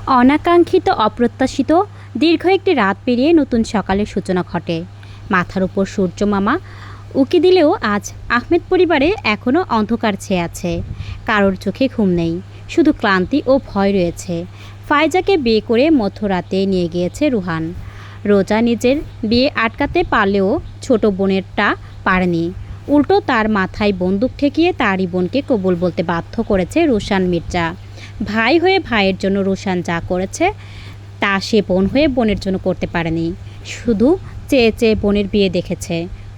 অনাকাঙ্ক্ষিত অপ্রত্যাশিত দীর্ঘ একটি রাত পেরিয়ে নতুন সকালের সূচনা ঘটে। মাথার উপর সূর্য মামা উকি দিলেও আজ আহমেদ পরিবারে এখনও অন্ধকার ছেয়ে আছে। কারোর চোখে ঘুম নেই, শুধু ক্লান্তি ও ভয় রয়েছে। ফায়জাকে বিয়ে করে মধ্যরাতে নিয়ে গিয়েছে রুহান। রোজা নিজের বিয়ে আটকাতে পারলেও ছোট বোনেরটা পারেনি। উল্টো তার মাথায় বন্দুক ঠেকিয়ে তারই বোনকে কবুল বলতে বাধ্য করেছে রুশান মির্জা। ভাই হয়ে ভাইয়ের জন্য রুশান যা করেছে তা সে বোন হয়ে বোনের জন্য করতে পারেনি। শুধু চেয়ে চেয়ে বোনের বিয়ে দেখেছে।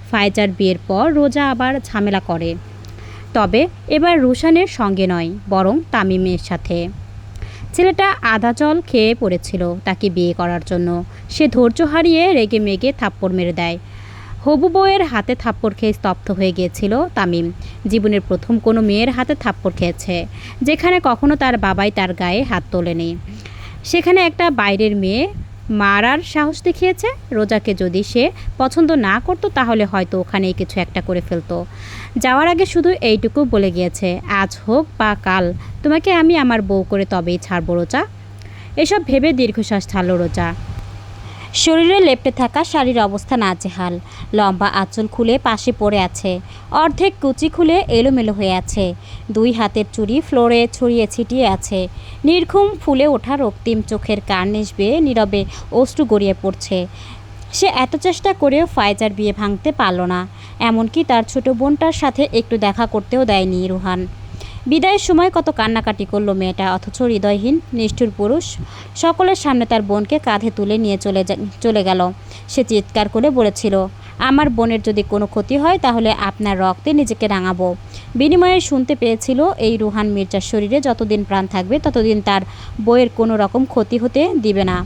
ফায়জার বিয়ের পর রোজা আবার ঝামেলা করে, তবে এবার রুশানের সঙ্গে নয়, বরং তামিমের সাথে। ছেলেটা আধা জল খেয়ে পড়েছিল তাকে বিয়ে করার জন্য। সে ধৈর্য হারিয়ে রেগে মেগে থাপ্পড় মেরে দেয়। হবু বউয়ের হাতে থাপ্পড় খেয়ে স্তব্ধ হয়ে গিয়েছিল তামিম। জীবনের প্রথম কোনো মেয়ের হাতে থাপ্পড় খেয়েছে, যেখানে কখনো তার বাবাই তার গায়ে হাত তোলেনি। সেখানে একটা বাইরের মেয়ে মারার সাহস দেখিয়েছে। রোজাকে যদি সে পছন্দ না করতো তাহলে হয়তো ওখানেই কিছু একটা করে ফেলতো। যাওয়ার আগে শুধু এইটুকু বলে গিয়েছে, আজ হোক বা কাল তোমাকে আমি আমার বউ করে তবেই ছাড়বো রোজা। এসব ভেবে দীর্ঘশ্বাস ছাড়ল রোজা। শরীরে লেপ্টে থাকা শাড়ির অবস্থা নাজেহাল। লম্বা আঁচল খুলে পাশে পড়ে আছে, অর্ধেক কুচি খুলে এলোমেলো হয়ে আছে। দুই হাতের চুড়ি ফ্লোরে ছড়িয়ে ছিটিয়ে আছে। নির্ঘুম ফুলে ওঠা রক্তিম চোখের কার্নিশ বেয়ে নীরবে অশ্রু গড়িয়ে পড়ছে। সে এত চেষ্টা করেও ফায়জার বিয়ে ভাঙতে পারল না। এমনকি তার ছোট বোনটার সাথে একটু দেখা করতেও দেয়নি রুহান। বিদায়ের সময় কত কান্নাকাটি করলো মেয়েটা, অথচ হৃদয়হীন নিষ্ঠুর পুরুষ সকলের সামনে তার বোনকে কাঁধে তুলে নিয়ে চলে গেল। সে চিৎকার করে বলেছিল, আমার বোনের যদি কোনো ক্ষতি হয় তাহলে আপনার রক্তে নিজেকে রাঙাবো। বিনিময়ে শুনতে পেয়েছিল এই রুহান মির্জার শরীরে যতদিন প্রাণ থাকবে ততদিন তার বইয়ের কোনো রকম ক্ষতি হতে দিবে না।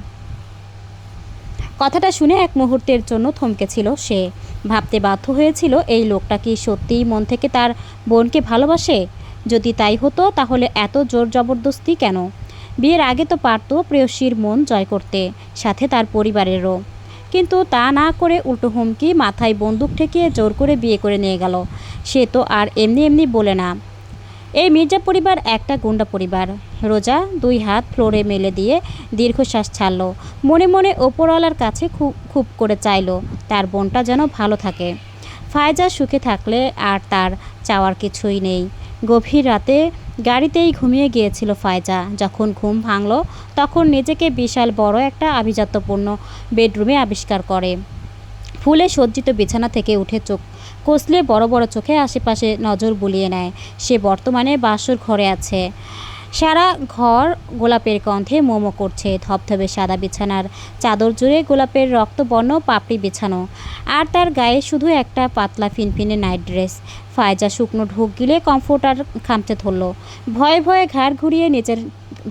কথাটা শুনে এক মুহূর্তের জন্য থমকেছিল সে। ভাবতে বাধ্য হয়েছিল, এই লোকটা কি সত্যিই মন থেকে তার বোনকে ভালোবাসে? যদি তাই হতো তাহলে এত জোর জবরদস্তি কেন? বিয়ের আগে তো পারত প্রেয়সীর মন জয় করতে, সাথে তার পরিবারেরও। কিন্তু তা না করে উল্টো হুমকি, মাথায় বন্দুক ঠেকিয়ে জোর করে বিয়ে করে নিয়ে গেল। সে তো আর এমনি এমনি বলে না। এই মির্জা পরিবার একটা গুন্ডা পরিবার। রোজা দুই হাত ফ্লোরে মেলে দিয়ে দীর্ঘশ্বাস ছাড়ল। মনে মনে ওপরওয়ালার কাছে খুব করে চাইল তার বোনটা যেন ভালো থাকে। ফায়জা সুখে থাকলে আর তার চাওয়ার কিছুই নেই। গভীর রাতে গাড়িতেই ঘুমিয়ে গিয়েছিল ফায়জা। যখন ঘুম ভাঙল তখন নিজেকে বিশাল বড় একটা আভিজাত্যপূর্ণ বেডরুমে আবিষ্কার করে। ফুলে সজ্জিত বিছানা থেকে উঠে চোখ কষলে বড় বড় চোখে আশেপাশে নজর বুলিয়ে নেয়। সে বর্তমানে বাসর ঘরে আছে। সারা ঘর গোলাপের গন্ধে মোমো করছে। ধবধবে সাদা বিছানার চাদর জুড়ে গোলাপের রক্তবর্ণ পাপড়ি বিছানো, আর তার গায়ে শুধু একটা পাতলা ফিনফিনে নাইট ড্রেস। ফায়জা শুকনো ঢোক গিলে কমফোর্টার খামচে ধরল। ভয়ে ভয়ে ঘাড় ঘুরিয়ে নিচের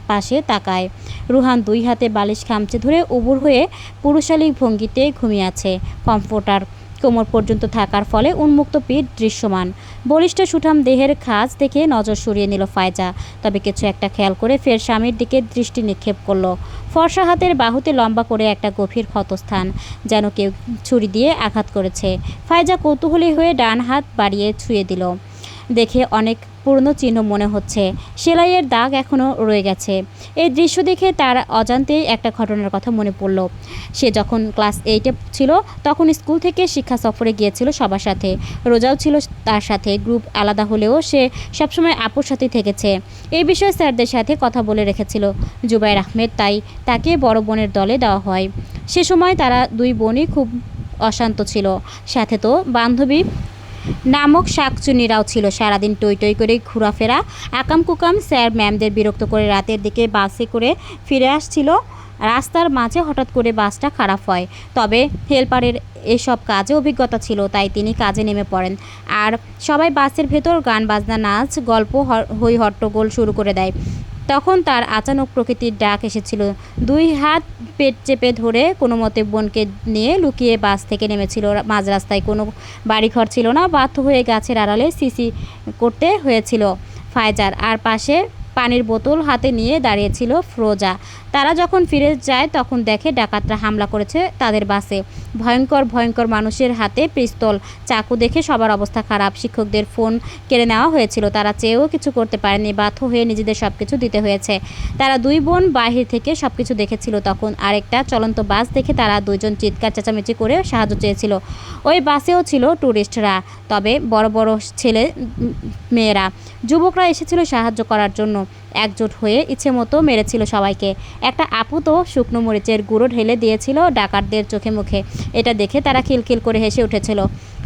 পাশে তাকায়। রুহান দুই হাতে বালিশ খামচে ধরে উবুর হয়ে পুরুষালী ভঙ্গিতে ঘুমিয়ে আছে। কমফোর্টার কোমর পর্যন্ত থাকার ফলে উন্মুক্ত পিঠ দৃশ্যমান। বলিষ্ঠ সুঠাম দেহের খাঁজ দেখে নজর সরিয়ে নিল ফায়জা, তবে কিছু একটা খেয়াল করে ফের স্বামীর দিকে দৃষ্টি নিক্ষেপ করলো। ফর্সা হাতের বাহুতে লম্বা করে একটা গভীর ক্ষতস্থান, যেন কেউ ছুরি দিয়ে আঘাত করেছে। ফায়জা কৌতূহলী হয়ে ডান হাত বাড়িয়ে ছুঁয়ে দিল। দেখে অনেক পুরনো চিহ্ন মনে হচ্ছে, সেলাইয়ের দাগ এখনও রয়ে গেছে। এই দৃশ্য দেখে তার অজান্তেই একটা ঘটনার কথা মনে পড়ল। সে যখন ক্লাস 8-এ ছিল তখন স্কুল থেকে শিক্ষা সফরে গিয়েছিল সবার সাথে। রোজাও ছিল তার সাথে। গ্রুপ আলাদা হলেও সে সবসময় আপুর সাথেই থেকেছে। এই বিষয়ে স্যারদের সাথে কথা বলে রেখেছিল জুবায়ের আহমেদ, তাই তাকে বড় বোনের দলে দেওয়া হয়। সে সময় তারা দুই বোনই খুব অশান্ত ছিল। সাথে তো বান্ধবী নামক শাকচুনিরাও ছিল। সারাদিন টই টই করে ঘোরাফেরা, আকাম কুকাম। স্যার ম্যামদের বিরক্ত করে রাতের দিকে বাসে করে ফিরে আসছিল। রাস্তার মাঝে হঠাৎ করে বাসটা খারাপ হয়। তবে হেল্পারের এসব কাজে অভিজ্ঞতা ছিল, তাই তিনি কাজে নেমে পড়েন। আর সবাই বাসের ভেতর গান বাজনা, নাচ, গল্প, হই হট্টগোল শুরু করে দেয়। তখন তার আচানক প্রকৃতির ডাক এসেছিল। দুই হাত পেট চেপে ধরে কোনো মতে বোনকে নিয়ে লুকিয়ে বাস থেকে নেমেছিল। মাঝ রাস্তায় কোনো বাড়িঘর ছিল না। বাধ্য হয়ে গাছের আড়ালে সিসি করতে হয়েছিল ফায়জার। আর পাশে পানির বোতল হাতে নিয়ে দাঁড়িয়েছিল ফ্রোজা। তারা যখন ফিরে যায় তখন দেখে ডাকাতরা হামলা করেছে তাদের বাসে। ভয়ঙ্কর ভয়ঙ্কর মানুষের হাতে পিস্তল, চাকু দেখে সবার অবস্থা খারাপ। শিক্ষকদের ফোন কেড়ে নেওয়া হয়েছিল, তারা চেয়েও কিছু করতে পারেনি, বাধ্য হয়ে নিজেদের সব কিছু দিতে হয়েছে। তারা দুই বোন বাহির থেকে সব কিছু দেখেছিল তখন। আরেকটা চলন্ত বাস দেখে তারা দুইজন চিৎকার চেঁচামেচি করে সাহায্য চেয়েছিল। ওই বাসেও ছিল ট্যুরিস্টরা, তবে বড় বড় ছেলে মেয়েরা, যুবকরা এসেছিল সাহায্য করার জন্য। একজোট হয়ে ইচ্ছে মতো মেরেছিল সবাইকে। একটা আপু তো শুকনো মরিচের গুঁড়ো ঢেলে দিয়েছিল ডাকাতদের চোখে মুখে। এটা দেখে তারা খিলখিল করে হেসে উঠেছিল।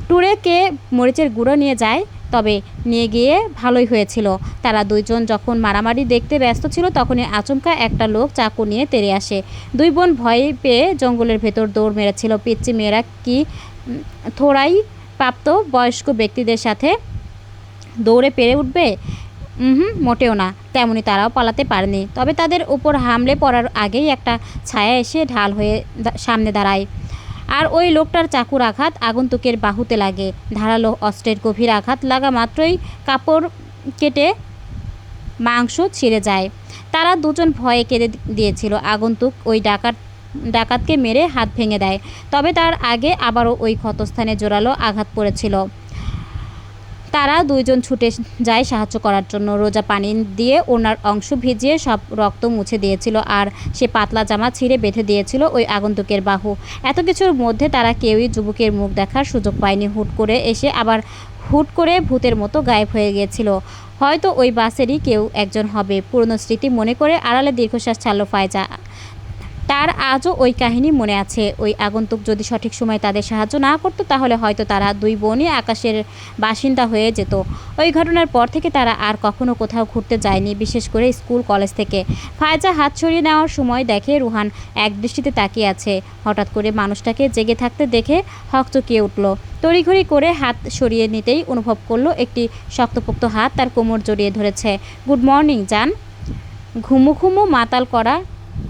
ট্যুরে কে মরিচের গুঁড়ো নিয়ে যায়, তবে নিয়ে গিয়ে ভালোই হয়েছিল। তারা দুইজন যখন মারামারি দেখতে ব্যস্ত ছিল তখনই আচমকা একটা লোক চাকু নিয়ে তেড়ে আসে। দুই বোন ভয় পেয়ে জঙ্গলের ভেতর দৌড় মেরেছিল। পিচ্চি মেয়েরা কি থোড়াই প্রাপ্ত বয়স্ক ব্যক্তিদের সাথে দৌড়ে পেরে উঠবে? মোটেও না। তেমনি তারাও পালাতে পারেনি। তবে তাদের উপর হামলে পড়ার আগেই একটা ছায়া এসে ঢাল হয়ে সামনে দাঁড়ায়। আর ওই লোকটার চাকুর আঘাত আগন্তুকের বাহুতে লাগে। ধারালো অস্ত্রের গভীর আঘাত লাগা মাত্রই কাপড় কেটে মাংস ছিঁড়ে যায়। তারা দুজন ভয়ে কেঁদে দিয়েছিল। আগন্তুক ওই ডাকাতকে মেরে হাত ভেঙে দেয়, তবে তার আগে আবারও ওই ক্ষতস্থানে জোরালো আঘাত পড়েছিল। তারা দুইজন ছুটে যায় সাহায্য করার জন্য। রোজা পানি দিয়ে ওনার অংশ ভিজিয়ে সব রক্ত মুছে দিয়েছিল, আর সে পাতলা জামা ছিঁড়ে বেঁধে দিয়েছিল ওই আগন্তুকের বাহু। এত কিছুর মধ্যে তারা কেউই যুবকের মুখ দেখার সুযোগ পায়নি। হুট করে এসে আবার হুট করে ভূতের মতো গায়েব হয়ে গিয়েছিল। হয়তো ওই বাসেরই কেউ একজন হবে। পুরনো স্মৃতি মনে করে আড়ালে দীর্ঘশ্বাস ছাড়ল ফায়জা। তার আজও ওই কাহিনী মনে আছে। ওই আগন্তুক যদি সঠিক সময়ে তাদের সাহায্য না করতো তাহলে হয়তো তারা দুই বোনই আকাশের বাসিন্দা হয়ে যেত। ওই ঘটনার পর থেকে তারা আর কখনো কোথাও ঘুরতে যায়নি, বিশেষ করে স্কুল কলেজ থেকে। ফায়জা হাত সরিয়ে নেওয়ার সময় দেখে রুহান এক দৃষ্টিতে তাকিয়ে আছে। হঠাৎ করে মানুষটাকে জেগে থাকতে দেখে হকচকিয়ে উঠল। তড়িঘড়ি করে হাত সরিয়ে নিতেই অনুভব করলো একটি শক্তপোক্ত হাত তার কোমর জড়িয়ে ধরেছে। গুড মর্নিং জান। ঘুমু ঘুমু মাতাল করা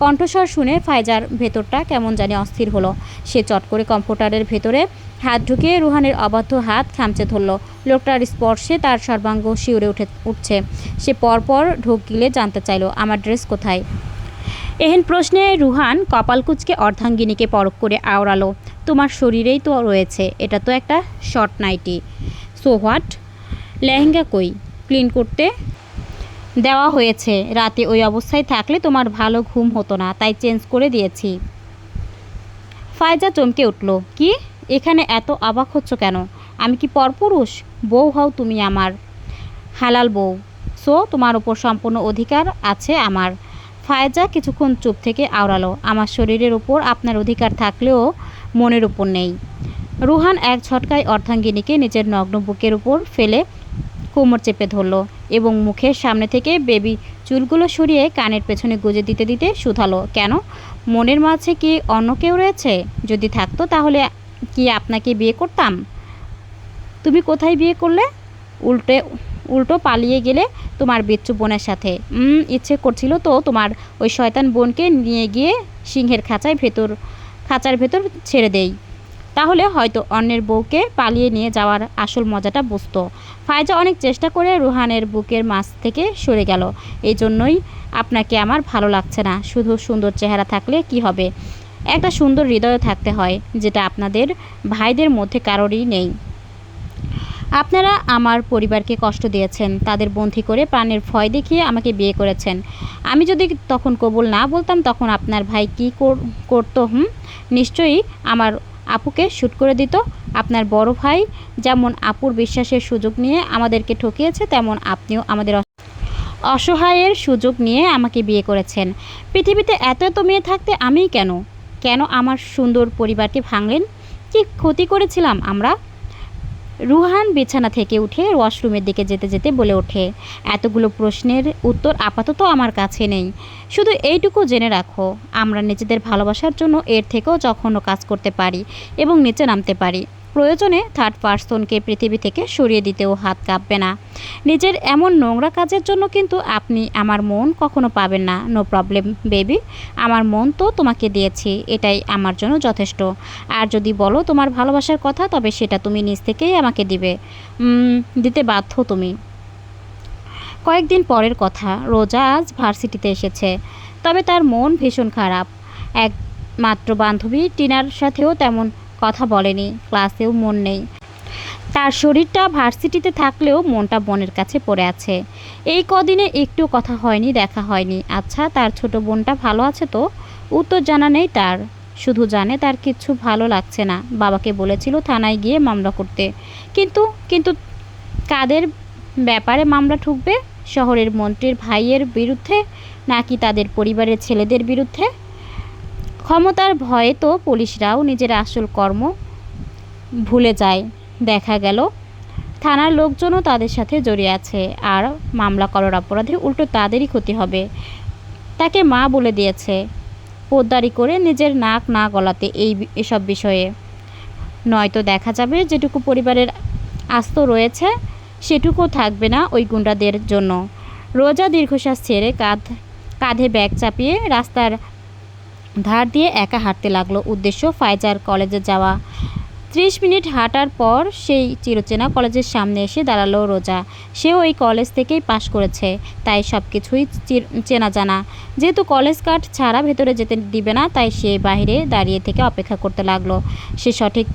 কণ্ঠস্বর শুনে ফায়জার ভেতরটা কেমন জানি অস্থির হলো। সে চট করে কম্পিউটারের ভেতরে হাত ঢুকিয়ে রুহানের অবাধ্য হাত খামচে ধরল। লোকটার স্পর্শে তার সর্বাঙ্গ শিউরে উঠছে। সে পরপর ঢোক গিলে জানতে চাইল, আমার ড্রেস কোথায়? এহেন প্রশ্নে রুহান কপাল কুঁচকে অর্ধাঙ্গিনীকে পরখ করে আওড়ালো, তোমার শরীরেই তো রয়েছে, এটা তো একটা short nightie. So what? Lehenga কই? ক্লিন করতে দেওয়া হয়েছে। রাতে ওই অবস্থায় থাকলে তোমার ভালো ঘুম হতো না, তাই চেঞ্জ করে দিয়েছি। ফায়জা চমকে উঠল, কি? এখানে এত অবাক হচ্ছ কেন? আমি কি পরপুরুষ? বউ হও তুমি আমার, হালাল বউ। সো তোমার ওপর সম্পূর্ণ অধিকার আছে আমার। ফায়জা কিছুক্ষণ চুপ থেকে আওড়ালো, আমার শরীরের উপর আপনার অধিকার থাকলেও মনের উপর নেই। রুহান এক ঝটকায় অর্ধাঙ্গিনীকে নিজের নগ্ন বুকের উপর ফেলে কোমর চেপে ধরল এবং মুখের সামনে থেকে বেবি চুলগুলো সরিয়ে কানের পেছনে গুজে দিতে দিতে শুধালো, কেন? মনের মাঝে কি অন্য কেউ রয়েছে? যদি থাকতো তাহলে কি আপনাকে বিয়ে করতাম? তুমি কোথায় বিয়ে করলে? উল্টো পালিয়ে গেলে তোমার বিচ্ছু বোনের সাথে। ইচ্ছে করছিল তো তোমার ওই শয়তান বোনকে নিয়ে গিয়ে সিংহের খাঁচার ভেতর ছেড়ে দেই, তাহলে হয়তো অন্যের বউকে পালিয়ে নিয়ে যাওয়ার আসল মজাটা বুঝতো। ফায়জা অনেক চেষ্টা করে রুহানের বুকের মাছ থেকে সরে গেল। এই জন্যই আপনাকে আমার ভালো লাগছে না। শুধু সুন্দর চেহারা থাকলে কি হবে? একটা সুন্দর হৃদয় থাকতে হয়, যেটা আপনাদের ভাইদের মধ্যে কারোরই নেই। আপনারা আমার পরিবারকে কষ্ট দিয়েছেন, তাদের বন্দী করে প্রাণের ভয় দেখিয়ে আমাকে বিয়ে করেছেন। আমি যদি তখন কবুল না বলতাম তখন আপনার ভাই কী করতো? নিশ্চয়ই আমার আপুকে শ্যুট করে দিত। আপনার বড় ভাই যেমন আপুর বিশ্বাসের সুযোগ নিয়ে আমাদেরকে ঠকিয়েছে, তেমন আপনিও আমাদের অসহায়ের সুযোগ নিয়ে আমাকে বিয়ে করেছেন। পৃথিবীতে এত এত মেয়ে থাকতে আমিই কেন আমার সুন্দর পরিবারকে ভাঙলেন? কি ক্ষতি করেছিলাম আমরা? রুহান বিছানা থেকে উঠে ওয়াশরুমের দিকে যেতে যেতে বলে ওঠে, এতগুলো প্রশ্নের উত্তর আপাতত আমার কাছে নেই। শুধু এইটুকু জেনে রাখো, আমরা নিজেদের ভালোবাসার জন্য এর থেকেও জঘন্য কাজ করতে পারি এবং নিচে নামতে পারি। প্রয়োজনে থার্ড পার্সনকে পৃথিবী থেকে সরিয়ে দিতেও হাত কাঁপবে না। নিজের এমন নোংরা কাজের জন্য কিন্তু আপনি আমার মন কখনো পাবেন না। নো প্রবলেম বেবি, আমার মন তো তোমাকে দিয়েছি, এটাই আমার জন্য যথেষ্ট। আর যদি বলো তোমার ভালোবাসার কথা, তবে সেটা তুমি নিজ থেকেই আমাকে দিতে বাধ্য তুমি। কয়েকদিন পরের কথা, রোজা আজ ভার্সিটিতে এসেছে, তবে তার মন ভীষণ খারাপ। একমাত্র বান্ধবী টিনার সাথেও তেমন কথা বলেনি, ক্লাসেও মন নেই। তার শরীরটা ভার্সিটিতে থাকলেও মনটা বোনের কাছে পড়ে আছে। এই কদিনে একটু কথা হয়নি, দেখা হয়নি। আচ্ছা, তার ছোট বোনটা ভালো আছে তো? উত্তর জানা নেই তার, শুধু জানে তার কিচ্ছু ভালো লাগছে না। বাবাকে বলেছিল থানায় গিয়ে মামলা করতে, কিন্তু কিন্তু কাদের ব্যাপারে মামলা ঠুকবে? শহরের মন্ত্রীর ভাইয়ের বিরুদ্ধে, নাকি তাদের পরিবারের ছেলেদের বিরুদ্ধে? ক্ষমতার ভয়ে তো পুলিশরাও নিজের আসল কর্ম ভুলে যায়। দেখা গেল থানার লোকজনও তাদের সাথে জড়িয়ে আছে, আর মামলা করার অপরাধে উল্টো তাদেরই ক্ষতি হবে। তাকে মা বলে দিয়েছে পোদ্দারি করে নিজের নাক না গলাতে এসব বিষয়ে, নয়তো দেখা যাবে যেটুকু পরিবারের আস্ত রয়েছে সেটুকু থাকবে না ওই গুন্ডাদের জন্য। রোজা দীর্ঘশ্বাস ছেড়ে কাঁধে ব্যাগ চাপিয়ে রাস্তার ধার দিয়ে একা হাঁটতে লাগলো। উদ্দেশ্য ফাইজার কলেজে যাওয়া। 30 মিনিট হাঁটার পর সেই চিরচেনা কলেজের সামনে এসে দাঁড়ালো রোজা। সেও এই কলেজ থেকেই পাশ করেছে, তাই সব কিছুই চেনা জানা। যেহেতু কলেজ কার্ড ছাড়া ভেতরে যেতে দিবে না, তাই সে বাইরে দাঁড়িয়ে থেকে অপেক্ষা করতে লাগলো। সে সঠিক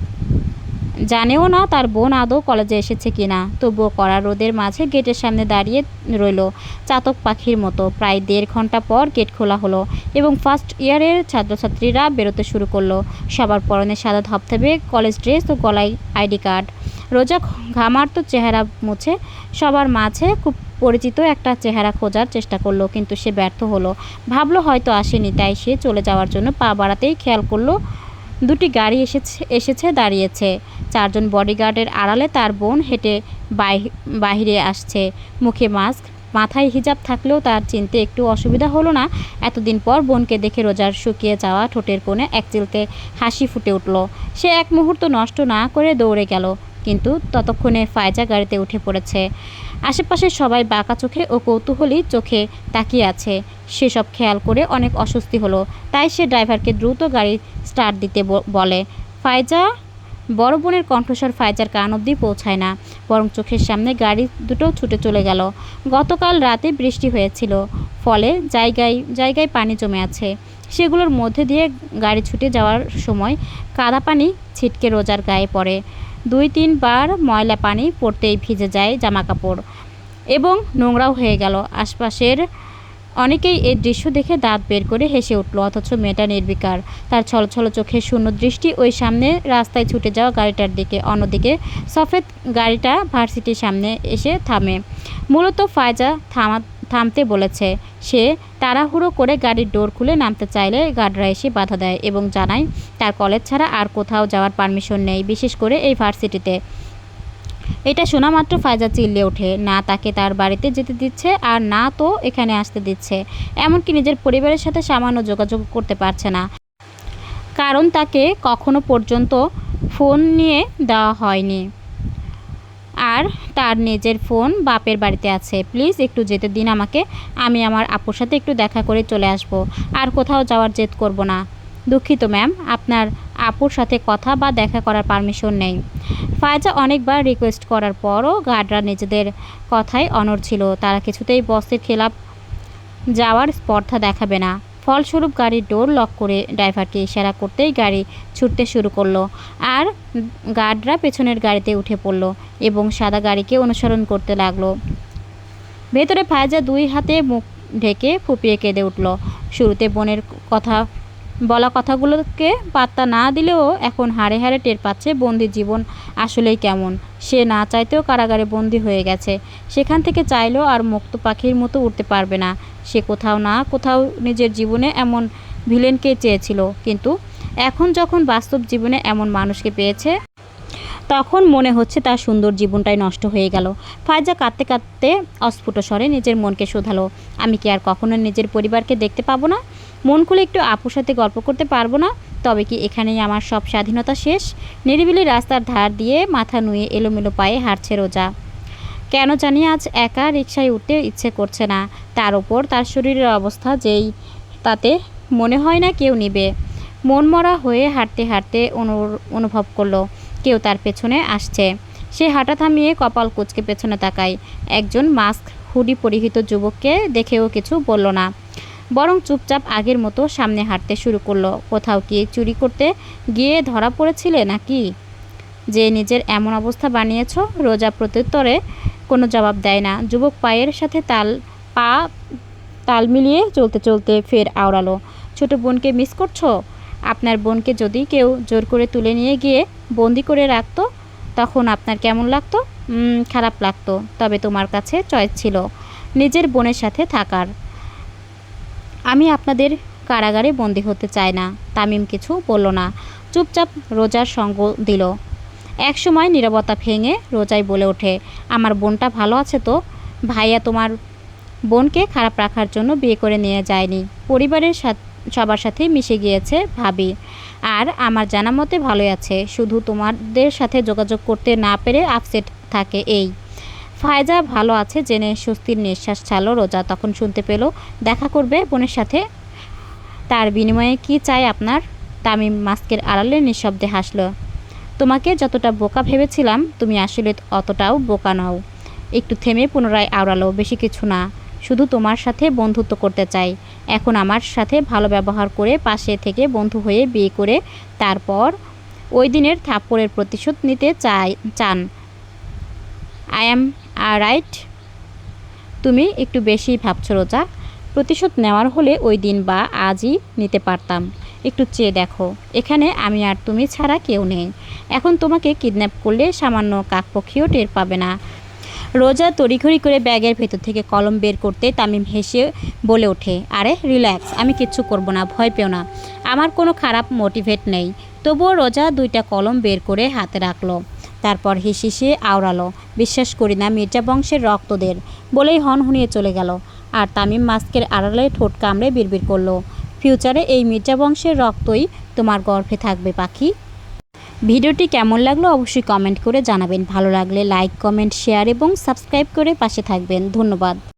জানেও না তার বোন আদৌ কলেজে এসেছে কিনা, তবুও কড়া রোদের মাঝে গেটের সামনে দাঁড়িয়ে রইল চাতক পাখির মতো। প্রায় 1.5 ঘন্টা পর গেট খোলা হলো এবং ফার্স্ট ইয়ারের ছাত্রছাত্রীরা বেরোতে শুরু করলো। সবার পরনে সাদা ধবধবে কলেজ ড্রেস ও গলায় আইডি কার্ড। রোজা ঘামার্ত চেহারা মুছে সবার মাঝে খুব পরিচিত একটা চেহারা খোঁজার চেষ্টা করলো, কিন্তু সে ব্যর্থ হলো। ভাবলো হয়তো আসেনি, তাই সে চলে যাওয়ার জন্য পা বাড়াতেই খেয়াল করলো 2টি গাড়ি এসেছে দাঁড়িয়েছে। 4 জন বডিগার্ডের আড়ালে তার বোন হেঁটে বাহিরে আসছে। মুখে মাস্ক, মাথায় হিজাব থাকলেও তার চিনতে একটু অসুবিধা হলো না। এতদিন পর বোনকে দেখে রোজার শুকিয়ে যাওয়া ঠোঁটের কোণে একচিলতে হাসি ফুটে উঠল। সে এক মুহূর্ত নষ্ট না করে দৌড়ে গেল, কিন্তু ততক্ষণে ফায়জা গাড়িতে উঠে পড়েছে। আশেপাশে সবাই বাঁকা চোখে ও কৌতূহলী চোখে তাকিয়ে আছে। সেসব খেয়াল করে অনেক অস্বস্তি হলো, তাই সে ড্রাইভারকে দ্রুত গাড়ি স্টার্ট দিতে বলে। ফায়জা বড় বোনের কণ্ঠস্বর ফায়জার কান অবধি পৌঁছায় না, বরং চোখের সামনে গাড়ি দুটো ছুটে চলে গেল। গতকাল রাতে বৃষ্টি হয়েছিল, ফলে জায়গায় জায়গায় পানি জমে আছে। সেগুলোর মধ্যে দিয়ে গাড়ি ছুটে যাওয়ার সময় কাদা পানি ছিটকে রোজার গায়ে পড়ে। 2-3 বার ময়লা পানি পড়তেই ভিজে যায় জামাকাপড় এবং নোংরাও হয়ে গেল। আশপাশের অনেকেই এই দৃশ্য দেখে দাঁত বের করে হেসে উঠল, অথচ মেয়েটা নির্বিকার। তার ছলছল চোখের শূন্য দৃষ্টি ওই সামনে রাস্তায় ছুটে যাওয়া গাড়িটার দিকে। অন্যদিকে সফেদ গাড়িটা ভার্সিটির সামনে এসে থামে। মূলত ফায়জা থামতে বলেছে। সে তাড়াহুড়ো করে গাড়ির ডোর খুলে নামতে চাইলে গার্ডরা এসে বাধা দেয় এবং জানায় তার কলেজ ছাড়া আর কোথাও যাওয়ার পারমিশন নেই, বিশেষ করে এই ভার্সিটিতে। এটা শোনা মাত্র ফায়জা চিল্লে ওঠে। না তাকে তার বাড়িতে যেতে দিচ্ছে, আর না তো এখানে আসতে দিচ্ছে। এমনকি নিজের পরিবারের সাথে সামান্য যোগাযোগ করতে পারছে না, কারণ তাকে কখনো পর্যন্ত ফোন নিয়ে দেওয়া হয়নি। আর তার নিজের ফোন বাপের বাড়িতে আছে। প্লিজ একটু যেতে দিন আমাকে, আমি আমার আপুর সাথে একটু দেখা করে চলে আসব। আর কোথাও যাওয়ার জেদ করব না। দুঃখিত ম্যাম, আপনার আপুর সাথে কথা বা দেখা করার পারমিশন নেই। ফায়জা অনেকবার রিকোয়েস্ট করার পরও গার্ডরা নিজেদের কথায় অনড় ছিল। তারা কিছুতেই বসের খেলাপ যাওয়ার স্পর্ধা দেখাবে না। ফলস্বরূপ গাড়ির ডোর লক করে ড্রাইভারকে ইশারা করতেই গাড়ি ছুটতে শুরু করলো, আর গার্ডরা পেছনের গাড়িতে উঠে পড়ল এবং সাদা গাড়িকে অনুসরণ করতে লাগলো। ভেতরে ফায়জা 2 হাতে মুখ ঢেকে ফুপিয়ে কেঁদে উঠল। শুরুতে বোনের বলা কথাগুলোকে পাত্তা না দিলেও এখন হাড়ে হাড়ে টের পাচ্ছে বন্দি জীবন আসলেই কেমন। সে না চাইতেও কারাগারে বন্দি হয়ে গেছে। সেখান থেকে চাইলেও আর মুক্ত পাখির মতো উঠতে পারবে না। সে কোথাও না কোথাও নিজের জীবনে এমন ভিলেনকে চেয়েছিল, কিন্তু এখন যখন বাস্তব জীবনে এমন মানুষকে পেয়েছে, তখন মনে হচ্ছে তার সুন্দর জীবনটাই নষ্ট হয়ে গেল। ফায়জা কাঁদতে কাঁদতে অস্ফুট স্বরে নিজের মনকে শোধালো, আমি কি আর কখনো নিজের পরিবারকে দেখতে পাবো না? মন খুলে একটু আপুর সাথে গল্প করতে পারবো না? তবে কি এখানেই আমার সব স্বাধীনতা শেষ? নিরিবিলি রাস্তার ধার দিয়ে মাথা নুয়ে এলোমেলো পায়ে হাঁটছে রোজা। কেন জানি আজ একা রিকশায় উঠতে ইচ্ছে করছে না। তার ওপর তার শরীরের অবস্থা যেই, তাতে মনে হয় না কেউ নিবে। মনমরা হয়ে হাঁটতে হাঁটতে অনুভব করলো কেউ তার পেছনে আসছে। সে হাঁটা থামিয়ে কপাল কুঁচকে পেছনে তাকায়। একজন মাস্ক হুডি পরিহিত যুবককে দেখেও কিছু বলল না, বরং চুপচাপ আগের মতো সামনে হাঁটতে শুরু করলো। কোথাও কি চুরি করতে গিয়ে ধরা পড়েছিলে নাকি যে নিজের এমন অবস্থা বানিয়েছ? রোজা প্রত্যুত্তরে কোনো জবাব দেয় না। যুবক পায়ের সাথে তাল মিলিয়ে চলতে চলতে ফের আওড়ালো, ছোট বোনকে মিস করছো? আপনার বোনকে যদি কেউ জোর করে তুলে নিয়ে গিয়ে বন্দি করে রাখতো তখন আপনার কেমন লাগতো? খারাপ লাগতো। তবে তোমার কাছে চয়েস ছিল নিজের বোনের সাথে থাকার। আমি আপনাদের কারাগারে বন্দি হতে চাই না। তামিম কিছু বলল না, চুপচাপ রোজার সঙ্গ দিল। একসময় নীরবতা ভেঙে রোজাই বলে ওঠে, আমার বোনটা ভালো আছে তো? ভাইয়া তোমার বোনকে খারাপ রাখার জন্য বিয়ে করে নিয়ে যায়নি। পরিবারের সবার সাথে মিশে গিয়েছে ভাবি, আর আমার জানা মতে ভালোই আছে। শুধু তোমাদের সাথে যোগাযোগ করতে না পেরে আপসেট থাকে এই। ফায়জা ভালো আছে জেনে স্বস্তির নিঃশ্বাস ছাড়ল রোজা। তখন শুনতে পেল দেখা করবে বোনের সাথে। তার বিনিময়ে কি চাই আপনার? তামিম মাস্কের আড়ালে নিঃশব্দে হাসল। তোমাকে যতটা বোকা ভেবেছিলাম তুমি আসলে অতটাও বোকা নও। একটু থেমে পুনরায় আওড়ালো, বেশি কিছু না, শুধু তোমার সাথে বন্ধুত্ব করতে চাই। এখন আমার সাথে ভালো ব্যবহার করে পাশে থেকে বন্ধু হয়ে বিয়ে করে তারপর ওই দিনের থাপ্পড়ের প্রতিশোধ নিতে চান। I am right? তুমি একটু বেশি ভাবছো রোজা। প্রতিশোধ নেওয়ার হলে ওই দিন বা আজই নিতে পারতাম। একটু চেয়ে দেখো, এখানে আমি আর তুমি ছাড়া কেউ নেই। এখন তোমাকে কিডন্যাপ করলে সামান্য কাকপক্ষীও টের পাবে না। রোজা তড়িঘড়ি করে ব্যাগের ভেতর থেকে কলম বের করতে তামিম হেসে বলে ওঠে, আরে রিল্যাক্স, আমি কিচ্ছু করব না, ভয় পেও না, আমার কোনো খারাপ মোটিভেট নেই। তবুও রোজা দুইটা কলম বের করে হাতে রাখলো, তারপর হিসিয়ে আওড়ালো, বিশ্বাস করি না মির্জা বংশের রক্তদের, বলেই হনহনিয়ে চলে গেল। আর তামিম মাস্কের আড়ালে ঠোঁট কামড়ে বিড়বিড় করলো, ফিউচারে এই মির্জা বংশের রক্তই তোমার গর্ভে থাকবে পাখি। ভিডিওটি কেমন লাগলো অবশ্যই কমেন্ট করে জানাবেন। ভালো লাগলে লাইক, কমেন্ট, শেয়ার এবং সাবস্ক্রাইব করে পাশে থাকবেন। ধন্যবাদ।